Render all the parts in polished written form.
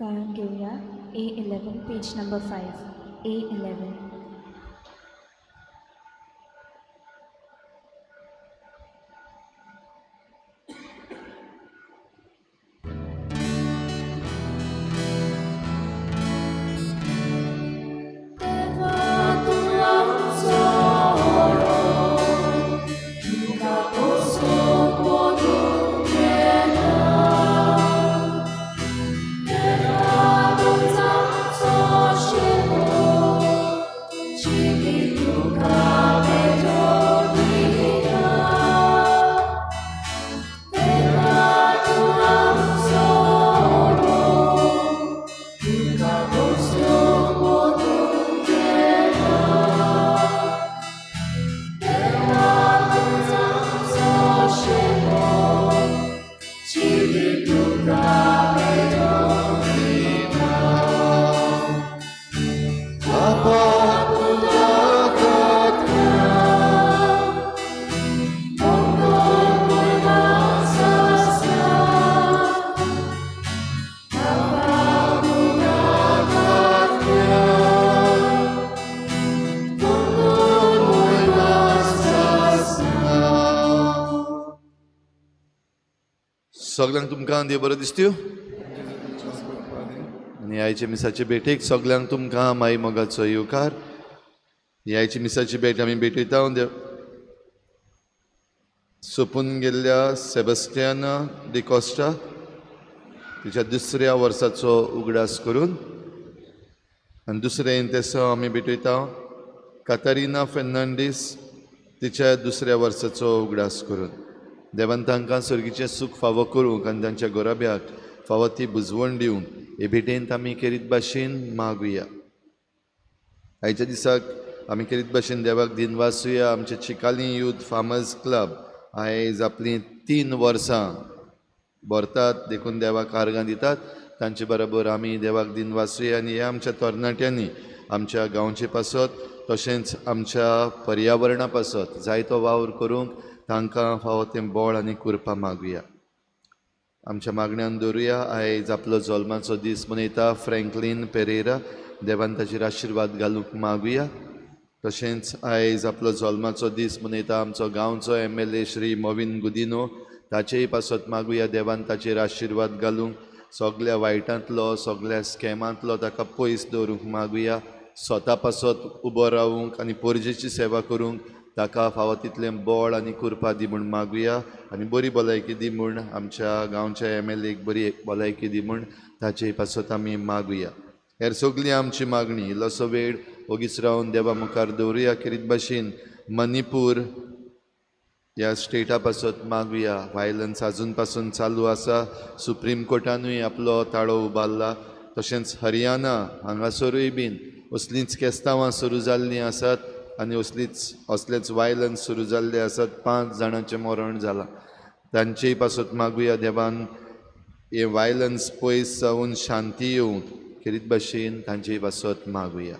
गायन घेऊया A11 page number 5 A11. सगळ्यांक तुमकां देव बरो दिसत्यो आनी आयचे मिसाचे भेटेक सगळ्यांक तुमकां माई मोगाचो येवकार. ही आयची मिसाची भेट आमी भेटयता देव सोंपून गेल्ल्या सेबस्टियन डिकॉस्टा तिच्या दुसऱ्या वर्साचो उगडास करून आनी दुसरें इंतेसो आमी भेटयता कातारिना फेर्नांडीस तिच्या दुसऱ्या वर्साचो उगडास करून. देवान तांकां सर्गीचें सूख फावो करूंक आनी तांच्या गोराब्याक फावो ती बुजवण दिवंक हे भेटेंत आमी केरीत भाशेन मागुया. आयच्या दिसाक आमी केरीत भाशेन देवाक दिनवासुया. आमचे चिकाली यूथ फार्मर्स क्लब आयज आपलीं 3 वर्सां भरतात देखून देवाक आर्गां दितात. तांचे बरोबर आमी देवाक दिनवासुया आनी ह्या आमच्या तरणाट्यांनी आमच्या गांवचे पासत तशेंच आमच्या पर्यावरणा पासत जायतो वावर करूंक तांकां फावो तें बळ आनी कृपा मागुया. आमच्या मागण्यांत दवरुया. आयज आपलो जल्माचो दीस मनयता फ्रँकलीन पेरेरा. देवान ताचेर आशिर्वाद घालूंक मागुया. तशेंच आयज आपलो जल्माचो दीस मनयता आमचो गांवचो MLA श्री मोविन गुदिनो. ताचेय पासत मागुया देवान ताचेर आशिर्वाद घालूंक. सगळ्या वायटांतलो सगळ्या स्कॅमांतलो ताका पयस दवरूंक मागुया. स्वता पासत उबो रावूंक आनी पोरजेची सेवा करूंक ताका फावो तितलें बळ आनी कृपा दी म्हूण मागुया. आनी बरी भलायकी दी म्हूण आमच्या गांवच्या MLAक बरी भलायकी दी म्हूण ताचे पासत आमी मागुया. हेर सगळी आमची मागणी इल्लोसो वेळ ओगीच रावन देवा मुखार दवरुया. केरीत भाशेन मणिपूर ह्या स्टेटा पासत मागुया. व्हायलन्स आजून पासून चालू आसा. सुप्रीम कोर्टानूय आपलो ताळो उबारला. तशेंच हरियाणा हांगासरूय बीन असलींच केस्तांवां सुरू जाल्लीं आसात आनी असलेच वायलन्स सुरू जाल्ले आसात. 5 जाणांचें मरण जालां. तांचेय पासत मागुया देवान हे वायलन्स पयस जावन शांती येवंक केरीत भाशेन तांचेय पासत मागुया.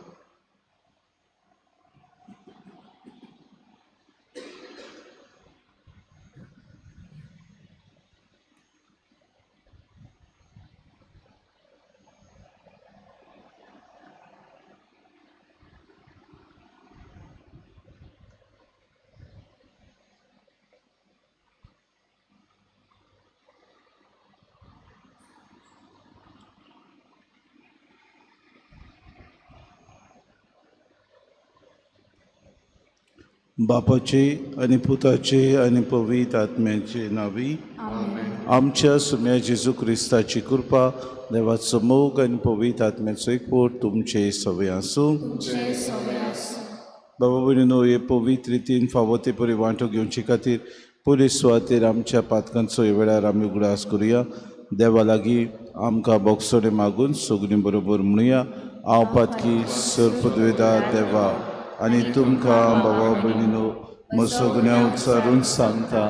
बापाचे आनी पुताचे आनी पवित्र आत्म्याचे नावी आमच्या सुम्या जेजू क्रिस्ताची कृपा देवाचो मोग आनी पवित्र आत्म्याचो एकवट तुमचे सवे आसूं. बाबा भयणीनो हे पवित्र रितीन फावो ते परी वांटो घेवचे खातीर पयले सुवातेर आमच्या पातकांचो ह्या वेळार आमी उगडास करुया. देवा लागीं आमकां बोगसोडे मागून सगळीं बरोबर म्हणुया. हांव पातकी सर्पद्वेदा देवा आनी तुमकां बाबा भयणीनो म्हजो गुन्यांव उच्चारून सांगता.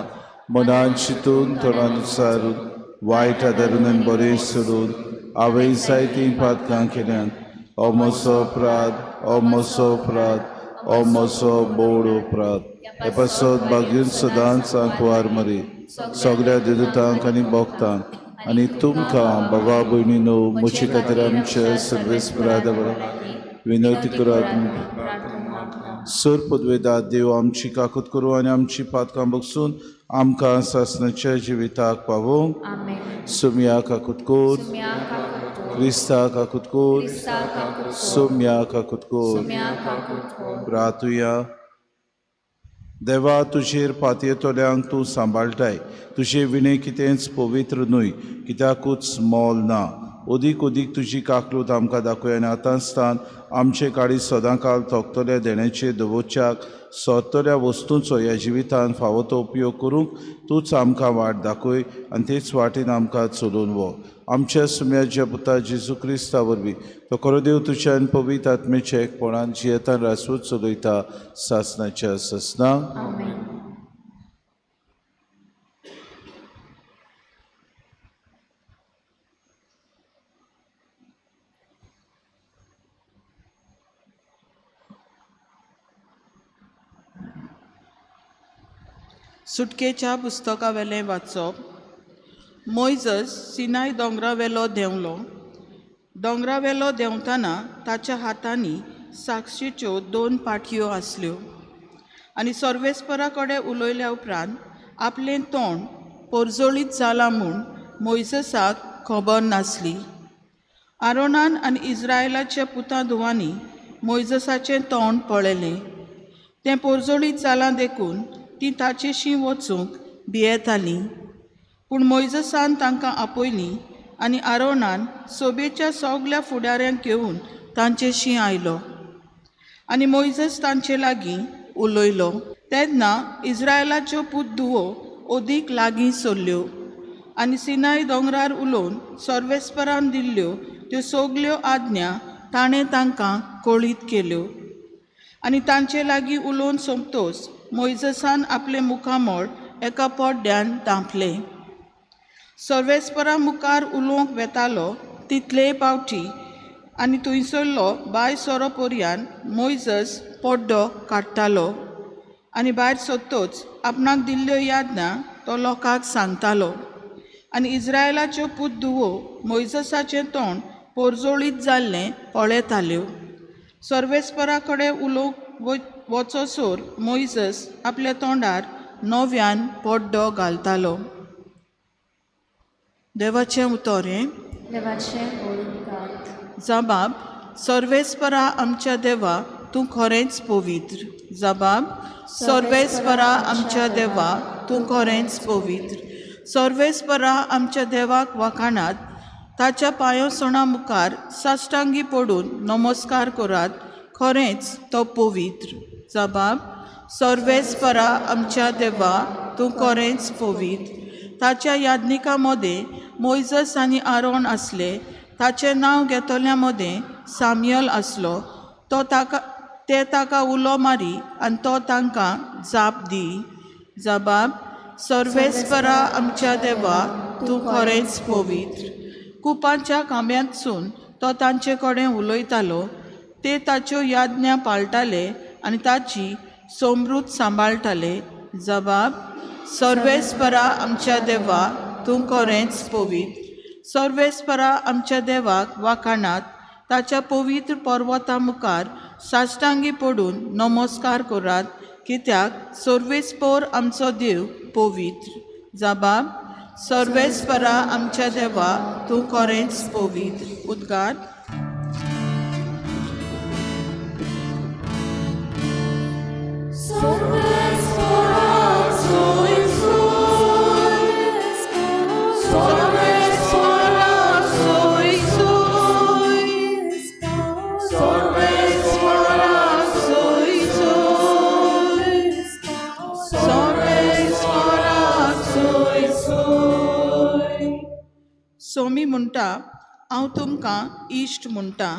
मनान चिंतून तोंडान उच्चारून वायट आदारून आनी बरें सोडून हांवें जायतीं पातकां केल्यात. हो म्हजो अपराध, हो म्हजो अपराध, हो म्हजो बोड अपराध. हे पासत बागेन सदांच सांगवार मरे सगळ्या देदूतांक आनी भक्तांक आनी तुमकां बाबा भयणीनो म्हजे खातीर आमच्या सर्वेस्परा देवा विनंती करात. सर पदवेदार देव आमची काकूत करूं आनी आमची पातकां बगसून आमकां सासणाच्या जिविताक पावो. सोम्या काकूत कोर, क्रिस्ता काकूत कोर, सोम्या काकूत कोर. प्रार्थुया. देवा तुजेर पातयेतोल्यांक तूं सांबाळटाय. तुजे विणे कितेंच पवित्र न्हय, कित्याकूच मोल ना. ओदीक ओदीक तुजी काकलूत आमकां दाखय आनी आतांसतान आमचे काळी सदां काळ तोखतल्या देण्याचे दवोच्याक सोदतल्या वस्तूंचो ह्या जिवितान फावो तो उपयोग करूंक तूंच आमकां वाट दाखय आनी तेच वाटेन आमकां चलोवन वो. आमच्या सुम्याच्या पुता जेजू क्रिस्ता वरवीं तो खरो देव तुज्या आनी पवित्र आत्मेच्या एकपणान जियेतान रासवत चलयता सासणाच्या ससना. सुटकेच्या पुस्तका वेलें वाचप. मोइजस सिनाय दोंगरावेलो देंवलो. दोंगरावेलो देंवतना ताच्या हातांनी साक्षीच्यो 2 पाटयो आसल्यो आनी सर्वेस्परा कडेन उलयल्या उपरांत आपलें तोंड पोरजोळीत जालां म्हूण मोइजसाक खबर नासली. आरोनान आनी इस्रायलाच्या पुता धुवांनी मोइजसाचें तोंड पळयलें. तें पोरजोळीत जालां देखून ती ताचेशी वचूंक भियेतालीं. पूण मोइजसान तांकां आपयलीं आनी आरोनान सोबेच्या सगल्या फुडाऱ्यांक घेवन तांचेशी आयलो आनी मोइजस तांचे लागीं उलयलो. तेन्ना इस्रायलाच्यो पूत धुवो ओदीक लागीं सरल्यो आनी सिनाय दोंगरार उलोवन सर्वेस्परान दिल्ल्यो त्यो सगल्यो आज्ञा ताणें तांकां कळीत केल्यो. आनी तांचे लागीं उलोवन सोंपतोच मोइजसान आपले मुखामळ एका पोड्ड्यान धांपले. सर्वेस्परा मुखार उलोवंक वेतालो तितलेय पावटी आनी थंयसरलो भायर सोरो पर्यान मोइजस पोड्डो काडटालो आनी भायर सोदतोच आपणाक दिल्ल्यो याज्ञा तो लोकांक सांगतालो. आनी इस्रायलाच्यो पूत धुवो मोइजसाचें तोंड पोरजोळीत जाल्लें पळयताल्यो. सर्वेस्परा कडेन उलोवंक वचोसोर मोइजस आपल्या तोंडार नव्यान पोड्डो घालतालो. देवाचें उतोरें. जबाब. सर्वेस्परा आमच्या देवा तूं खरेंच पवित्र. जबाब. सर्वेस्परा आमच्या देवा तूं खरेंच पवित्र. सर्वेस्परा आमच्या देवाक वखाणात. ताच्या पांयोसणा मुखार साश्टांगी पडून नमस्कार करात. खरेंच तो पवित्र. जबाब. सर्वेस्परा आमच्या देवा तूं खरेंच पवित्र. ताच्या याज्ञिकां मदें मोइजस आनी आरोन आसले. ताचें नांव घेतोल्या मदें साम्युएल आसलो. ते ताका उलो मारी आनी तो तांकां जाप दी. जबाब. सर्वेस्परा आमच्या देवा तूं खरेंच पवित्र. कुपांच्या खांब्यांतसून तो तांचे कडेन उलयतालो. ते ताच्यो याज्ञा पाळटाले आनी ताची समृद्ध सांबाळटाले. जबाब. सर्वेस्परा आमच्या देवा तूं खरेंच पवित्र. सर्वेस्परा आमच्या देवाक वखाणात. ताच्या पवित्र पर्वता मुखार साश्टांगी पडून नमस्कार करात. कित्याक सर्वेस्पर आमचो देव पवित्र. जबाब. सर्वेस्परा आमच्या देवा तूं खरेंच पवित्र. उद्गार. सोमी म्हणटा हांव तुमकां इश्ट म्हणटा.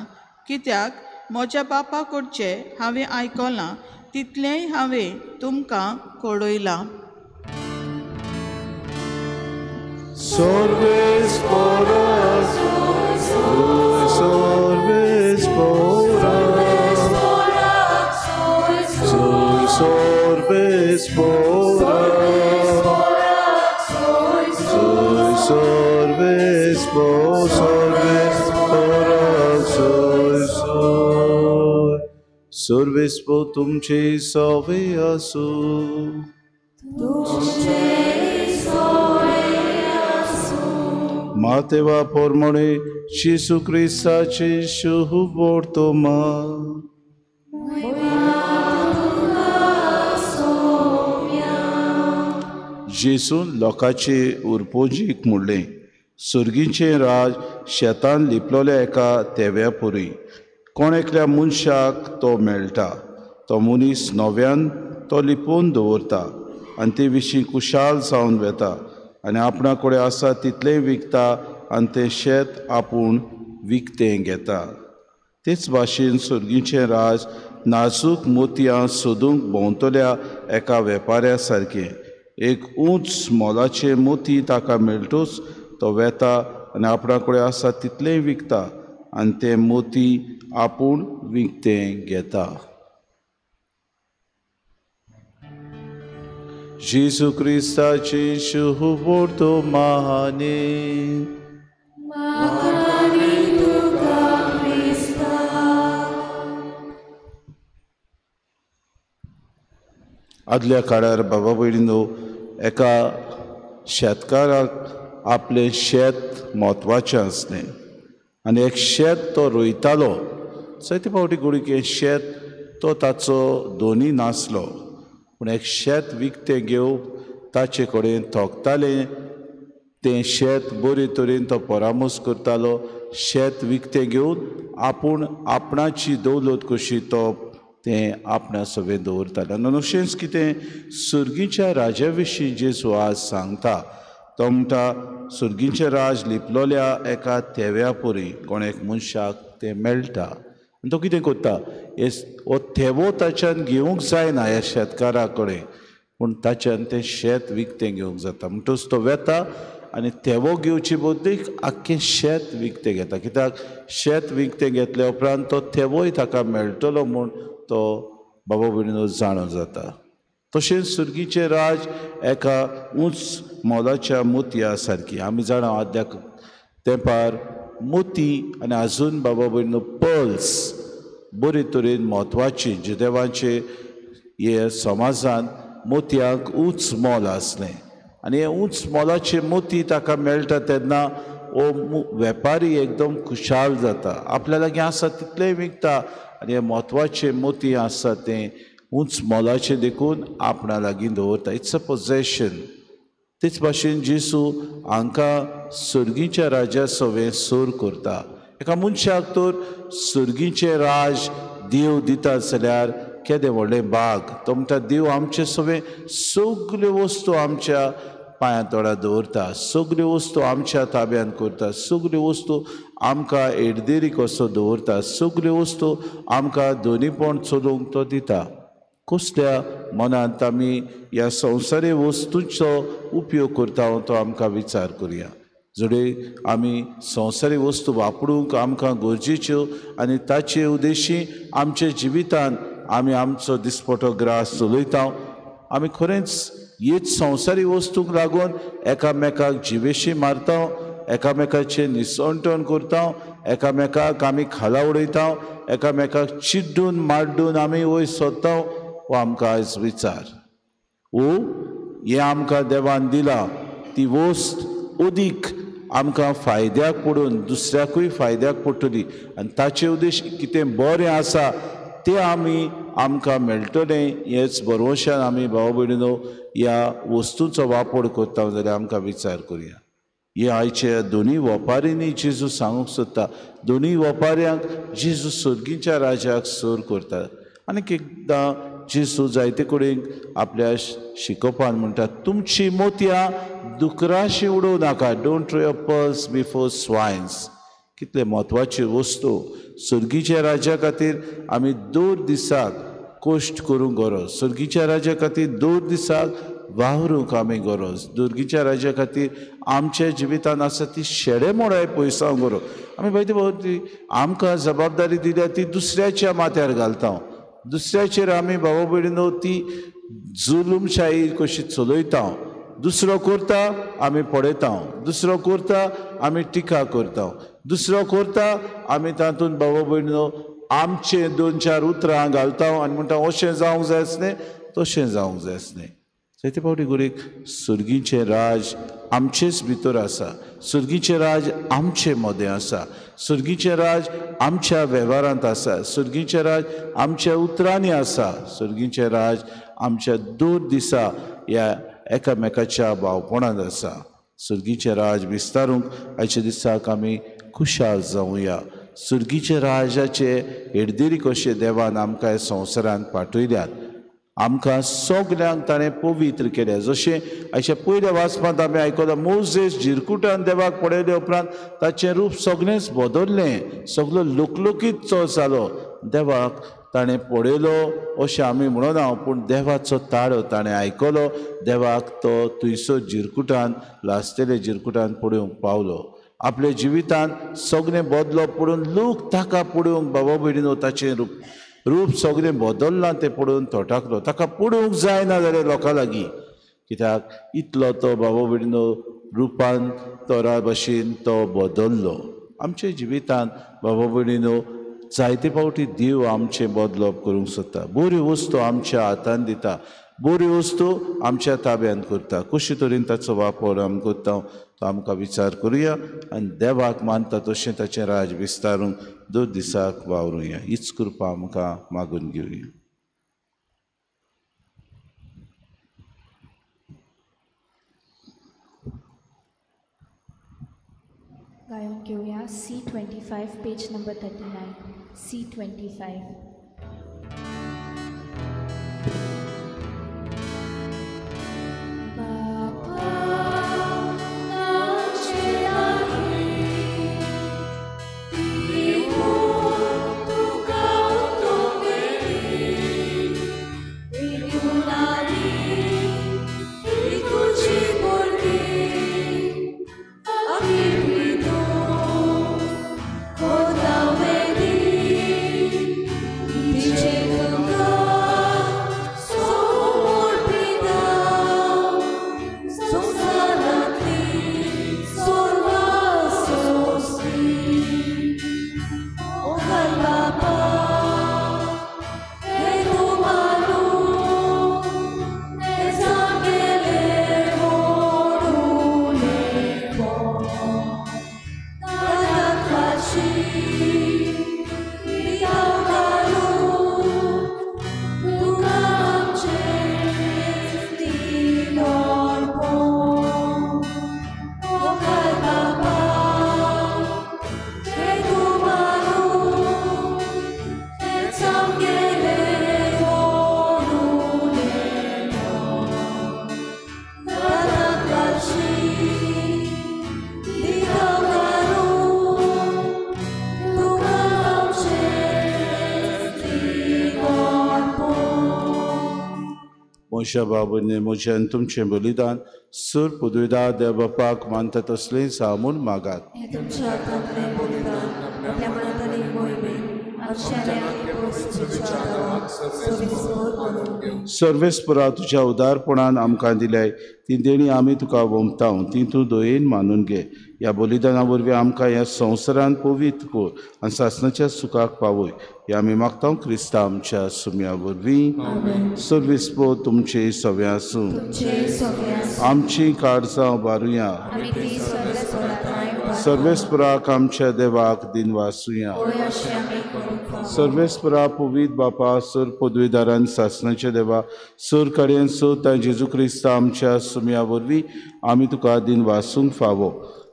कित्याक म्हज्या बापा कडचें हांवें आयकलां तितलेंय हांवें तुमकां कळयलां. Sorbe सुरवेस्पो तुमचे सवे आसू. मातेवा पोरमोणे शिशु क्रिस्ताचे शुभ तोमा. जेसून लोकांचे उरपोजीक म्हणलें, सुर्गीचें राज शेतान लिपलोल्या एका तेव्या पुरी. कोण एकल्या मनशाक तो मेळटा, तो मनीस नव्यान तो लिपोवन दवरता आनी ते विशीं कुशाल जावन वेता आनी आपणा कडेन आसा तितलें विकता आनी तें शेत आपूण विकतें घेता. तेच भाशेन सुर्गीचें राज नाजूक मोतयां सोदूंक भोंवतल्या एका वेपाऱ्या सारकें. एक उंच मोलाचें मोती ताका मेळटूच तो वेता आनी आपणा कडेन आसा तितलें विकता आनी तें मोती आपूण विकतें घेता. जेजू क्रिस्ताची शुभ महाने. आदल्या काळार बाबा भयणीनो, एका शेतकाराक आपलें शेत म्हत्वाचें आसलें आनी एक शेत तो रोयतालो. जायते फावटी कुडीके शेत तो ताचो दोनी नासलो, पूण एक शेत विकतें घेवप ताचे कडेन थोकतालें. तें शेत बरे तरेन तो परामोस करतालो. शेत विकतें घेवन आपूण आपणाची दौलत कशी तो तें आपणा सवें दवरतालें. आनी अशेंच कितें सुर्गीच्या राजा विशीं जेजू आज सांगता. तो म्हणटा, सुर्गीचें राज लिपलोल्या एका तेव्या पुरी कोण एक मनशाक तें मेळटा. आनी तो कितें करता, हो थेवो ताच्यान घेवंक जायना ह्या शेतकारा कडेन, पूण ताच्यान तें शेत विकतें घेवंक जाता. म्हणटच तो वेता आनी थेवो घेवचे बदलीक आख्खें शेत विकतें घेता. कित्याक शेत विकतें घेतल्या उपरांत तो थेवोय ताका मेळटलो म्हूण तो बाबा भयणीनो जाणो जाता. तशेंच सुर्गीचें राज एका उंच मोलाच्या मोतया सारकी. आमी जाणा आदल्या तेंपार मोती आनी आजून बाबा भयणीनो पर्ल्स बरे तरेन म्हत्वाची. जुदेवांचे हे समाजान मोतयांक उंच मोल आसलें आनी हे उंच मोलाचे मोती ताका मेळटा तेन्ना हो वेपारी एकदम खुशाल जाता. आपल्या लागीं आसा तितलेंय विकता आनी हे म्हत्वाचे मोती आसा तें उंच मोलाचें देखून आपणा लागीं दवरता. It's a possession. तेच भाशेन जेजू हांकां सुर्गीच्या राजा सवें सोर करता. एका मनशाक तर सुर्गीचें राज देव दिता जाल्यार केदें व्हडलें भाग. तो म्हणटा, देव आमचे सवें सगल्यो वस्तू आमच्या पांयां तोंडार दवरता, सगल्यो वस्तू आमच्या ताब्यान करता, सगल्यो वस्तू आमकां एडदेरी कसो दवरता, सगल्यो वस्तू आमकां दोनीपण चलोवंक तो दिता. कसल्या मनांत आमी ह्या संवसारी वस्तूंचो उपयोग करता तो आमकां विचार करुया. जोडे आमी संवसारी वस्तू वापरूंक आमकां गरजेच्यो आनी ताचे उद्देशी आमच्या जिवितान आमी आमचो दिसपटो ग्रास चलयता. आमी खरेंच हीच संवसारी वस्तूंक लागून एकामेकाक जिवेशी मारता, एकामेकाचें निसवणटण करता, एकामेकाक आमी खाला उडयता, एकामेकाक चिड्डून माड्डून आमी वयर सोदता. हो आमकां आयज विचार. हे आमकां देवान दिला ती वस्त अदीक आमकां फायद्याक पडून दुसऱ्याकूय फायद्याक पडटली आनी ताचे उद्देश कितें बरें आसा तें आमकां मेळटलें हेच भरवशान आमी भाव भयणीनो ह्या वस्तूंचो वापर करता जाल्यार आमकां विचार करुया. हे आयचे दोनी वेपारींनी जेजू सांगूंक सोदता. दोनी वेपाऱ्यांक जेजू सुर्गीच्या राजाक सोर करता. आनीक एकदां जेजू जायते कडेन आपल्या शिकोवपान म्हणटा, तुमची मोतयां दुकराशी उडोवं नाका. Don't throw your pearls before swines. कितले म्हत्वाची वस्तू. सुर्गीच्या राजा खातीर आमी दर दिसाक कश्ट करूंक गरज. सुर्गीच्या राजा खातीर दर दिसाक वावरूंक आमी गरज. सुर्गीच्या राजा खातीर आमच्या जिवितान आसा ती शेडे मोडाय पयसांक गरज. आमी पळयता आमकां जबाबदारी दिल्या ती दुसऱ्याच्या माथ्यार घालता. दुसऱ्याचेर आमी भाव भयणीनो ती जुलूमशाही कशी चलयता. दुसरो करता आमी पळयता, दुसरो करता आमी टिका करता, दुसरो करता आमी तातूंत भाव भयणीनो आमचे 2-4 उतरां घालता आनी म्हणटा अशें जावंक जाय आसलें तशें जावंक जाय आसलें. जायते फावटी गुरीक सुर्गीचें राज आमचेच भितर आसा, सुर्गीचें राज आमचे मदें आसा, सुर्गीचें राज आमच्या वेव्हारांत आसा, सुर्गीचें राज आमच्या उतरांनी आसा, सुर्गीचें राज आमच्या दूर दिसा ह्या एकामेकाच्या भावपणांत आसा. सुर्गीचें राज विस्तारूंक आयच्या दिसाक आमी खुशाल जावया. सुर्गीच्या राजाचे हेरदेरी कशे देवान आमकां ह्या संवसारांत पाठयल्यात. आमकां सगल्यांक ताणें पवित्र केल्या. जशें आयच्या पयल्या वाचपांत आमी आयकलां मोजेस झिरकुटान देवाक पळयले उपरांत ताचें रूप सगळेंच बदल्लें, सगलो लोकलोकीत जालो. देवाक ताणें पळयलो अशें आमी म्हणना, पूण देवाचो ताळो ताणें आयकलो. देवाक तो थंयसर झिरकुटान लासलेले झिरकुटान पळोवंक पावलो. आपल्या जिवितांत सगळें बदलो पडून लोक ताका पळोवंक बाबा भयणीनो ताचें रूप सगळें बदल्लां तें पळोवन थोटाकलो. ताका पळोवंक जायना जाल्यार लोकां लागीं, कित्याक इतलो तो बाबा भयणीनो रुपान तोरा भाशेन तो बदल्लो. आमच्या जिवितांत बाबा भयणीनो जायते फावटी देव आमचें बदलप करूंक सोदता. बऱ्यो वस्तू आमच्या हातांत दिता, बऱ्यो वस्तू आमच्या ताब्यांत करता. कशे तरेन ताचो वापर आमी करता तो आमकां विचार करुया आनी देवाक मानता तशें ताचें राज विस्तारूंक दर दिसाक वावरुया. हीच कृपा आमकां मागून घेवया. गायन घेऊया C25 पेज नंबर 39. C25. म्हज्या बाबूने म्हजें तुमचें बलिदान सूर पदवीदार देव बापाक मानता तसलें सामून मागात. हे तुमच्या हातांतलें बलिदान आपल्या मनांतली मोहिमेन आमच्या वस्तूच्या आदाराक सविस्तर करून घेवं. सर्वेस्परा तुज्या उदारपणान आमकां दिल्याय ती देणी आमी तुका वमताव ती तूं दोयेन मानून घे. ह्या बलिदाना वरवीं आमकां ह्या संवसारान पवित्र कर आनी सासणाच्या सुखाक पावय. हे आमी मागतां क्रिस्ता आमच्या सुम्या वरवीं. सर्वेस्पो तुमचे सव्या आसूं. आमची काळजां बारुया. सर्वेस्पराक आमच्या देवाक दिन वासुया. सर्वेस्परा पवित्र बापा सर पदवीदारान सासणाच्या देवा सर कडेन सोता जेजू क्रिस्ता आमच्या सुम्या वरवीं आमी तुका दिन वासूंक फावो.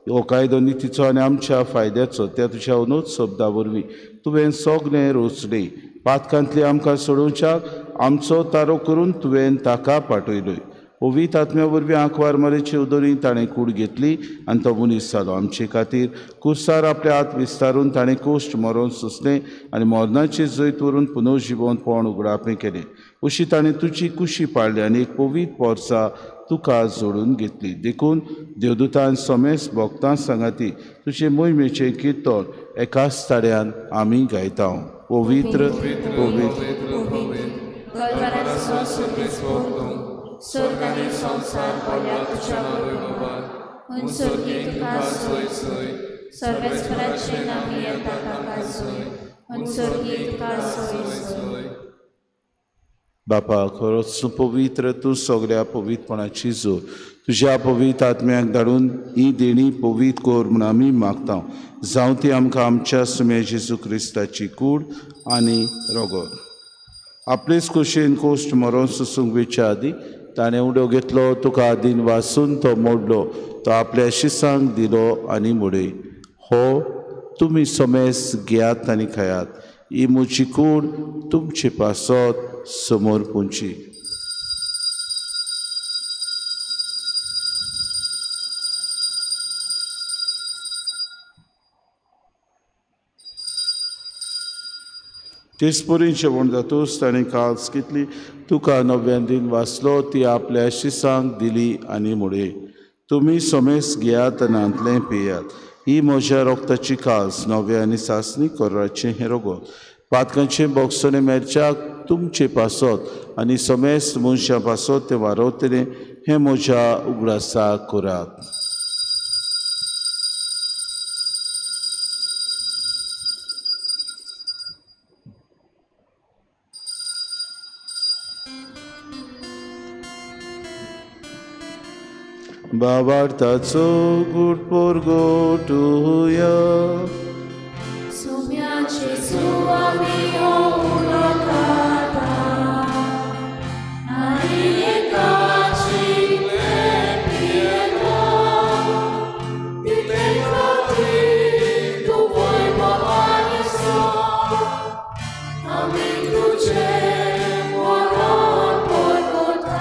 हो कायदो नितीचो आनी आमच्या फायद्याचो त्या तुज्या अनोद शब्दा वरवीं तुवें सगळें रोचलें. पातकांतली आमकां सोडोवच्याक आमचो तारो करून तुवें ताका पाठयलोय. पवित्र आत्म्या वरवीं आंकवार मारेची उदोरी ताणें कूड घेतली आनी तो मनीस जालो. आमचे खातीर कुर्सार आपले हात विस्तारून ताणें कोश्ट मरोन सोंसलें आनी मरणाची जैत व्हरून पुनर्जिवन पोण उगडापें केलें. अशी ताणें तुजी कुशी पाळली आनी एक पवित्र पोरसा तुका जोडून घेतली. देखून देवदूतान समेस भक्तां सांगाती तुजे मोहिमेचें किर्तन एकाच ताड्यान आमी गायता. पवित्र स्वर्ग आनी संवसार पडल्या तुज्या बरोबर उंचोगी तुका सोय सोय. सर्वेस्पराचे नामी येता ताका सोय. मुसर्गी तुका सोय सोय. बापा खरोच तूं पवित्र, तूं सगळ्या पवित्रपणाची जोर. तुज्या पवित्र आत्म्याक धाडून ही देणी पवित्र कोर म्हूण आमी मागता. जावं ती आमकां आमच्या सुमे जेजू क्रिस्ताची कूड आनी रोगोर. आपलेच कुशीन कोश्ट मरोन सुसूंक वेच्या आदी ताणें उडो घेतलो, तुका आदीन वासून तो मोडलो, तो आपल्या शिसांक दिलो आनी मोडय. हो तुमी सोमेस घेयात आनी खायात. ही म्हजी कूड तुमचे पासत समोर पोंची. तेचपरी जेवण जातूच ताणें काल्स घेतली, तुका नव्यान दिन वाचलो, ती आपल्या शिसांक दिली आनी मोडय. तुमी सोमेस घेयात आनी आंतलें पियात. ही म्हज्या रोगताची काल्स नवे आनी सासणी कोर्राचें हें रोगोर. पातकांचें बोगसोने मेरच्याक तुमचे पासत आनी सोमेस मनशां पासत तें वारोतलें हें म्हज्या उगडासाक कोरात. बाबार्थाचो गुटपोर गोटुया. सुम्याचे सुवामी उडो खाता आनी एकाची पियेता. तितले खातीर तूं वैभवानी सो, आमी तुजे मरण परगता.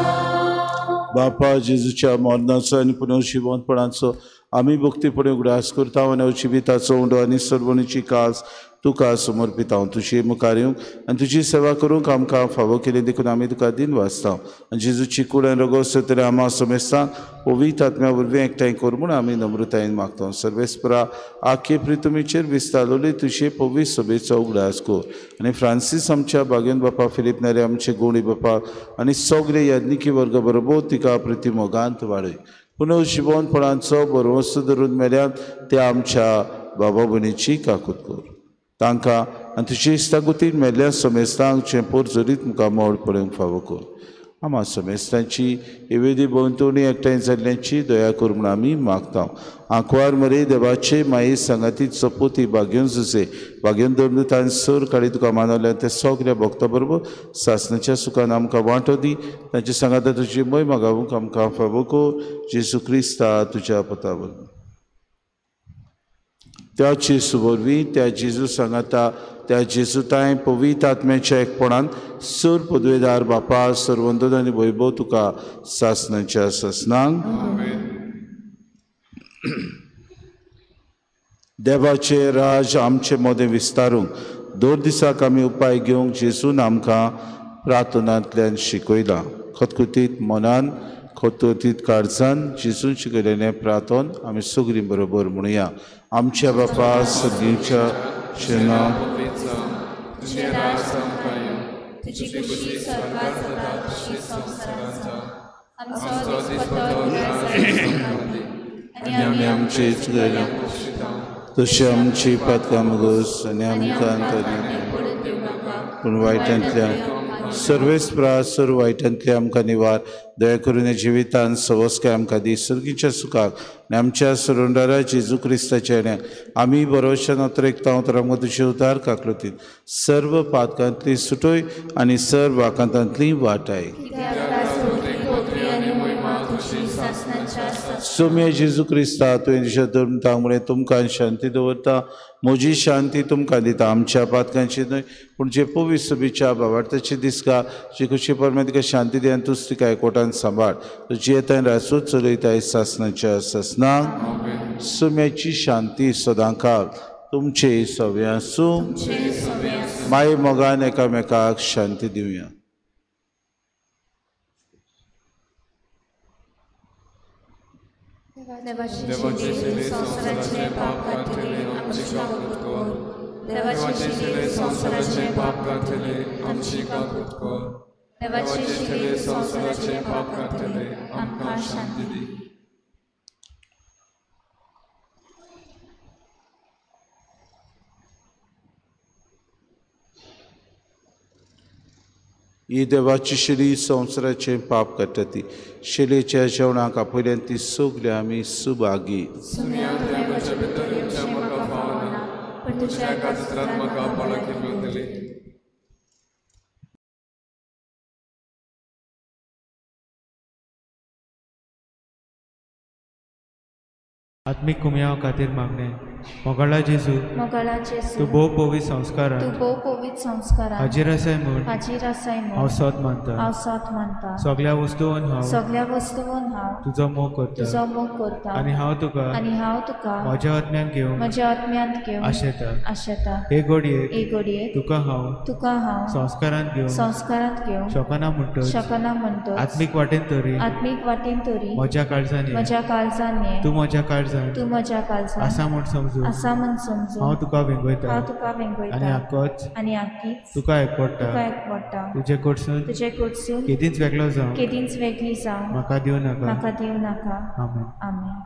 बापा जेजूच्या मरणाचो आनी पुनर्जिवंतपणाचो आमी भक्तीपणे उगडास करता आनी जिविताचो उंडो आनी सर्वणीची कास तुका समर्पिता. तुजी मुखार येवंक आनी तुजी सेवा करूंक आमकां फावो केली देखून आमी तुका दिन वाचता. आनी जेजूची कूड आनी रगत तरी आम्हा समेस्तांक पवित्र आत्म्या वरवीं एकठांय कर म्हूण आमी नम्रतायेन मागता. सर्वेस्परा आख्खे प्रितुमीचेर विस्तारलोली तुजे पवित्र सभेचो उगडास कर. आनी फ्रांसीस आमच्या बागेन बापा, फिलीप नेरे आमचे गोडी बापा आनी सगळे याज्ञिकी वर्ग बरोबर तिका प्रतिमोगांत वाडय. पुनर्जिवंतपणाचो बरोवस्त धरून मेल्यान त्या आमच्या बाबा भयणीची काकूत कर. तांकां आनी तुजे इश्टागुतीन मेल्ल्या समेस्तांक चेंपोर जरीत मुखार मोड पडूंक फावो कर. आम्हा समेस्तांची एवेदी भोंवतणी एकठांय जाल्ल्याची दया कर म्हूण आमी मागता. आंकवार मरे देवाचे माये सांगातीत चपोती भाग्योन झुजे भाग्योन धरून तांणी सर काडी तुका मानवल्या त्या सगळ्या भक्तां बरोबर सासणाच्या सुखान आमकां वांटो दी. तांचे सांगाता तुजी महिमा गावूंक आमकां फावो कर. जेजू क्रिस्ता तुज्या पता वरवीं त्या जेजू वरवीं त्या जेजू सांगाता त्या जेजुताय पवित्र आत्म्याच्या एकपणान सर पदवेदार बापा सर्वंदन आनी वैभव तुका सासणाच्या ससनांक देवाचे राज आमचे मोदें विस्तारूंक दोन दिसाक आमी उपाय घेवंक जेजून आमकां प्रार्थनांतल्यान शिकयलां. खतखुतीत मनान खतखुतीत काळजान जेजून शिकयलेलें प्रार्थन आमी सगळीं बरोबर म्हणुया. आमच्या बापा सगळींच्या नांव तुझे राज संपयो, तुझी खुशी स्वर्गात जाता तशी संवसारात जावं. आमचो दिसपतो आनी आमी आमची चुकयल्या तशी आमची पातकां मुगोस आनी आमकां पूण वायटांतल्यान सर्वेस्परा सर्व वायटांतले आमकां निवार. दया करून ह्या जिवितान सवस्काय आमकां दी. सर्गीच्या सुखाक आनी आमच्या सुरंडारा जेजू क्रिस्ताच्या येण्याक आमी बरोवशान अतिरेकता तर आमकां तुजे उदार काकलुतीन सर्व पातकांतली सुटोय आनी सर्व आकांतांतली वाटाय. सोम्या जेजू क्रिस्ता तुवें दिशा धर्मता मुळे तुमकां शांती दवरता. म्हजी शांती तुमकां दिता. आमच्या पातकांची न्हय पूण जे पवित्र सभेच्या भावार्थाची दिसका जी खुशी परमे तिका शांती दी आनी तुज तिका एकवटान सांबाळ. तुजी येताय रासूच चलयताय सासणाच्या ससनांक सोम्याची शांती सदांकाळ तुमचे सव्या आसूं. माये मोगान एकामेकाक शांती दिवया. देवाचे संवसाराचे पाप कातले आमची काकूत कर. देवाचे संवसाराचे पाप कातले आमची काकूत कर. देवाचे संवसाराचे पाप कातले आमकां शांती दी. ही देवाची शिडी संवसाराचें पाप काडटा ती. शिलेच्या जेवणाक आपयल्यान ती सगली आमी सुभागी. सुन्या तुवें म्हजे भितर येवचें म्हाका फावना, पण तुज्या एका उतरांत म्हाका पळकी मेळून दिली. आत्मीक कुमयाव खातीर मागणे. मोगळा जेजू, मोगळा जेजू, तूं भोव पवित्र संस्कारान तूं भोव पवित्र संस्कारान हाजीर आसाय म्हूण हाजीर आसाय हांव म्हूण सोत मानता. हांव सोत मानता. सगळ्या वस्तूंन हांव सगळ्या वस्तूंन हांव तुजो मोग करता तुजो मोग करता आनी हांव तुका आनी हांव तुका म्हज्या आत्म्यान घेवन म्हज्या आत्म्यांत घेवन आशेता. आशेता. हे घडयेक हे घडयेक तुका हांव संस्कारांत घेवन संस्कारांत घेवन शकना म्हणटच शकना म्हणटच आत्मीक वाटेन तरी आत्मीक वाटेन तरी म्हज्या काळजांनी म्हज्या काळजांनी तूं म्हज्या काळजांत तूं म्हज्या काळजांत आसा म्हूण समजून आसा म्हूण समजून हांव तुका वेंगयता हांव तुका आनी वेंगयता आक्कोच आनी आख्खीच तुका एकपडटा. तुका एकवटा. तुजे कडसून तुजे कडसून केदींच वेगळो जावं केदींच वेगळी जावं म्हाका दिवं नाका. म्हाका दिवं नाका. आमेन. आमेन.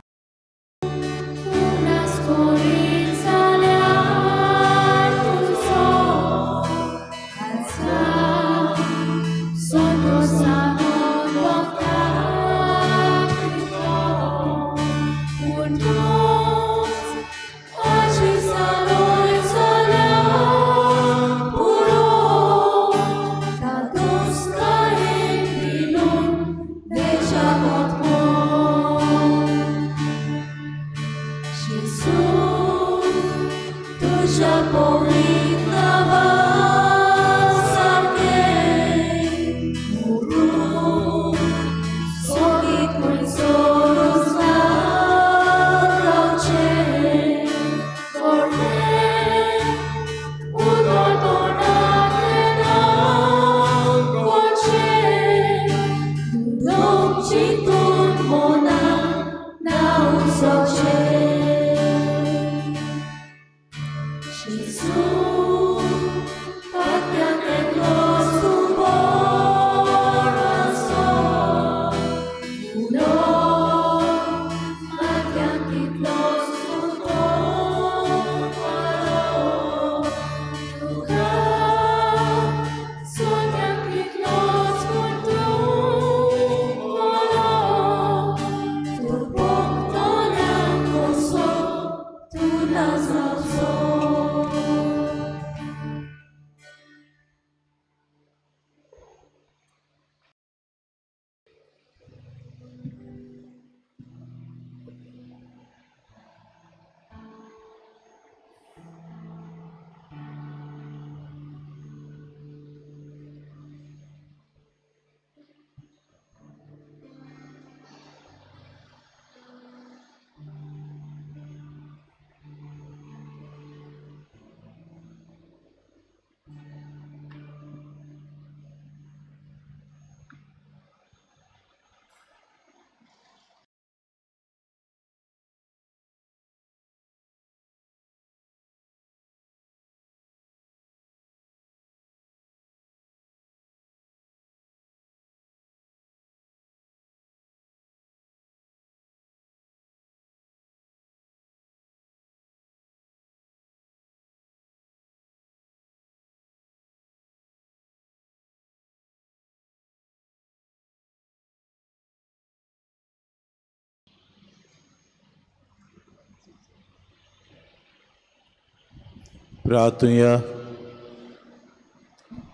प्रार्थुया.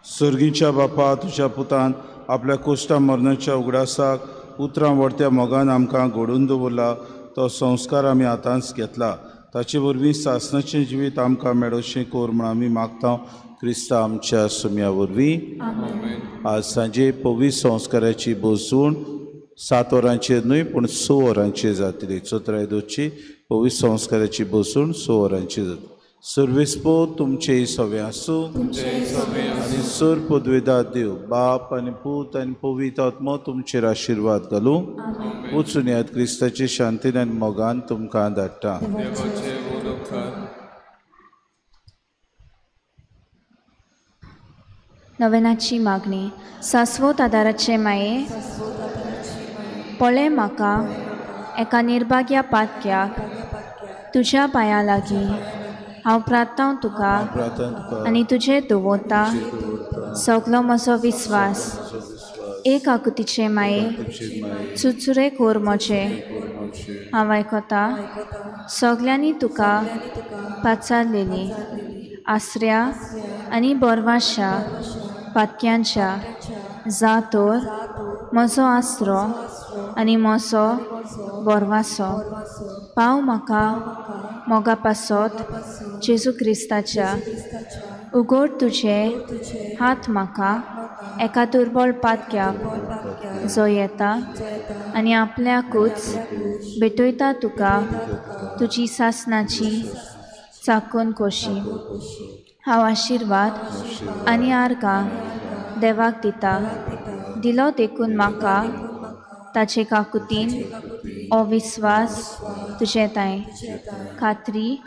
सर्गीच्या बापा, तुज्या पुतान आपल्या कोश्टा मरणाच्या उगडासाक उतरां व्हरत्या मोगान आमकां घडोवन दवरला. तो संस्कार आमी आतांच घेतला. ताचे वरवीं सासणाचें जिवीत आमकां मेळोवचें कोर म्हूण आमी मागता. क्रिस्ता आमच्या सुम्या वरवीं. आज सांजे पवित्र संस्काराची बसवूण 7 वरांचेर न्हय पूण 6 वरांचेर जातली. चोत्रायदोची पवित्र संस्काराची बसवूण 6 वरांचेर जातली. सर्वेस्पो तुमचे सवे आसूं आनी सर पदवेदार देव बाप आनी पूत आनी पवित्र आत्मो तुमचेर आशिर्वाद घालूं. वचून येयात. क्रिस्ताचे शांतीन आनी मोगान तुमकां धाडटा. नवेनाची मागणी. सासवोत आदाराचे माये, पळय म्हाका एका निर्भाग्या पातक्याक तुज्या पांया लागीं हांव प्रार्थना तुका प्रार्थना तुका आनी तुजेर दवरता सगलो म्हजो विस्वास एक आकुतीचे माये सुचुरे कोर म्हजे हांव आयकता सगल्यांनी तुका पाचारलेली आसऱ्या आनी बोरवाशा पातक्यांच्या जातोर म्हजो आसरो आनी म्हजो बोरवासो पाव म्हाका मोगा पासत जेजू क्रिस्ताच्या उगोड तुजे हात म्हाका एका दुर्बळ पातक्याक जो येता आनी आपल्याकूच भेटयता तुका तुजी सासणाची चाकून कोशी हांव आशिर्वाद आनी आर्गां देवाक दिता दिलो देखून म्हाका ताचे काकुतीन अविस्वास तुजे ताय खात्री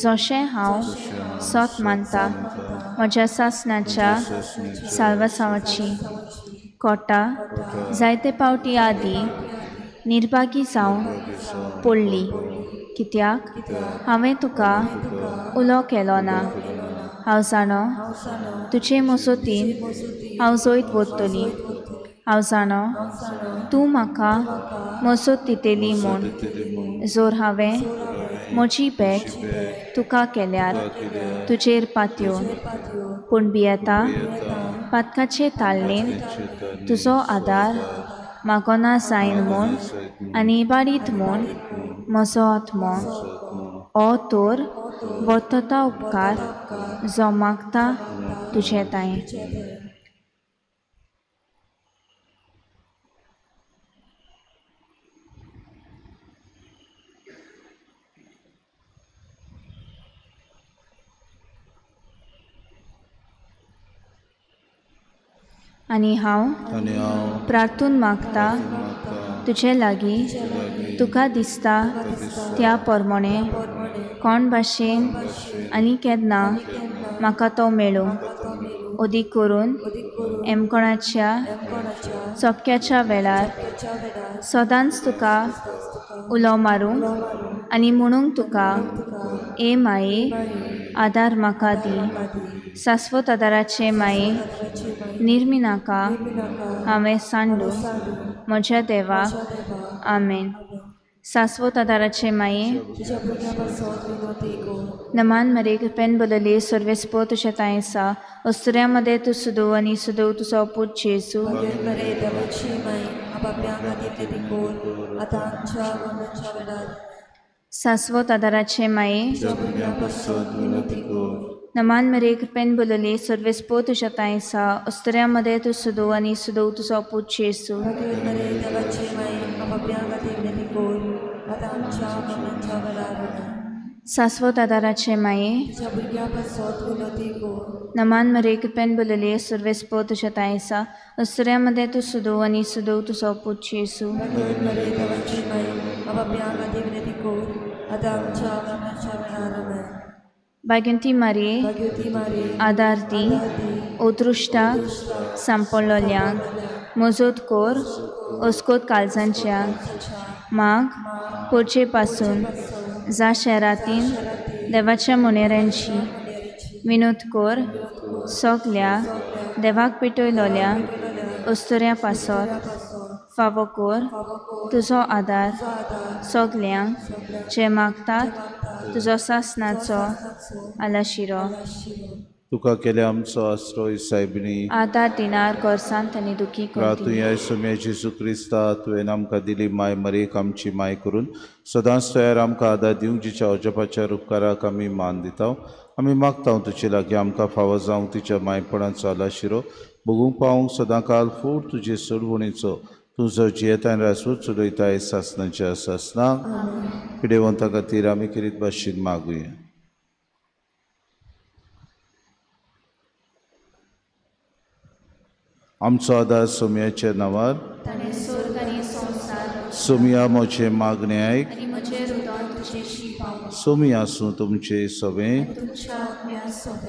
जशें हांव सोत मानता म्हज्या सासणाच्या साल्वासावाची कोटा जायते पावटी आदीं निर्भागी जावन पडली कित्याक हांवें तुका उलो केलो ना हांव जाणो तुजे मजतीन हांव जैत वतली हांव जाणो तूं म्हाका मजत दितेली म्हूण जोर हांवें म्हजी भेट तुका केल्यार तुजेर पातयोन पूण भियेता पातकाचे ताळणेन तुजो आदार मागोना जायन म्हूण आनी इबाडीत म्हूण म्हजो आत्मो हो तोर वर्तता उपकार जो मागता तुजे ताय आनी हांव प्रार्थून मागता तुजे लागीं तुका दिसता त्या प्रमाणे कोण भाशेन आनी केन्ना म्हाका तो मेळूं अदीक करून एमकोणाच्या चपक्याच्या वेळार सदांच तुका उलो मारूंक आनी म्हणूंक तुका ए माये आदार म्हाका दी शाश्वत आदाराचे माये निर्मिनाका हांवें सांडू म्हज्या देवाक आमेन शाश्वत आदाराचे माये नमान मरे कृपेन बलले सर्वेस्पो तुझ्या तायेसा अस्तुऱ्यामध्ये तू सुदो आनी सुदो तुजो पूत जेजू शाश्वत आदाराचे माये नमान मरे कृपेन बलले सर्वेस्पो तुझ्या तायेसा अस्तुऱ्यामध्ये तू सुदो आनी सुदो तुजो पूत जेजू शाश्वत आदाराचे माये नमान मरे कृपेन बलले सर्वेस्पो तुझ्या तायेसा अस्तुऱ्यामध्ये तू सुदो आनी सुदो तुजो पूत जेजू भाग्यवंती मारये आदार दी ओतृश्टाक सांपडलोल्यांक मजत कोर अस्कोत काळजांच्यांक माग पोरचे पासून जा शहरांतीन देवाच्या मोनेऱ्यांची विनोद कोर सगल्या देवाक पेटयलोल्यांक अस्तुऱ्या पासत फावो कोर तुजो आदार सगल्यांक जे मागतात तुजो सासणाचो आलाशिरो तुका केले आमचो आसरो सायबिणी आदार दिनार गोरसांत आनी दुखी प्रार्थुया सुम्या जेजू क्रिस्ता तुवें आमकां दिली माय मरेक आमची माय करून सदांच तयार आमकां आदार दिवंक जिच्या अजपाच्या उपकाराक आमी मान दिता आमी मागता तुजे लागीं आमकां फावो जावंक तिच्या मायपणाचो आलाशिरो बगूंक पावूंक सदां काल फूट तुजे सोडवणीचो तूं जो जियेतान रासूच चलयताय सासणाच्या सासणाक पिडेवंता खातीर आमी किरीत भाशेन मागुया आमचो आदार सोम्याच्या नांवार सोमिया म्हजे मागणे आयक सोमी आसूं तुमचे सवें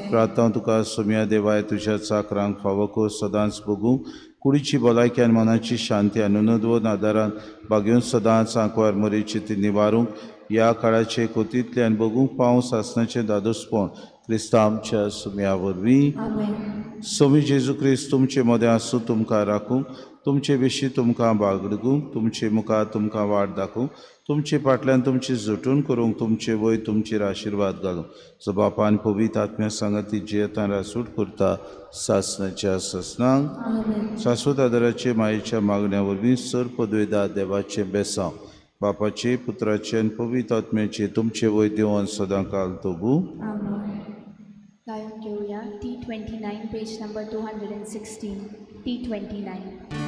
प्रार्थना तुका सोमिया देवाय तुज्या चाकरांक फावो कर सदांच बगूंक कुडीची भलायकी आनी मनाची शांती आनी अनुदवन आदारान बागेवन सदांच आंकवार मरेची ती निवारूंक ह्या काळाचे कोतींतल्यान बगूंक पावस आसनाचें दादोसपण क्रिस्ता आमच्या सुम्या वरवीं आमेन. सोमी जेजू क्रिस्त तुमचे मदें आसूं तुमकां राखूंक, तुमचे विशीं तुमकां बागडूंक, तुमचे मुखार तुमकां वाट दाखोवंक, तुमचे फाटल्यान तुमचे जुटून करूंक, तुमचे वयर तुमचेर आशिर्वाद घालूंक, जो बापान पवित्र आत्म्या सांगाती जियेतान रासूट करता सासणाच्या ससनांक, शाश्वत आदाराचे मायेच्या मागण्या वरवीं सर पदवेदार देवाचे बेसांव, बापाचे पुत्राचे आनी पवित्र आत्म्याचे तुमचे वयर देवान सदां काल तोबू. आमेन. गायन घेऊया T29 पेज नंबर 216 T29.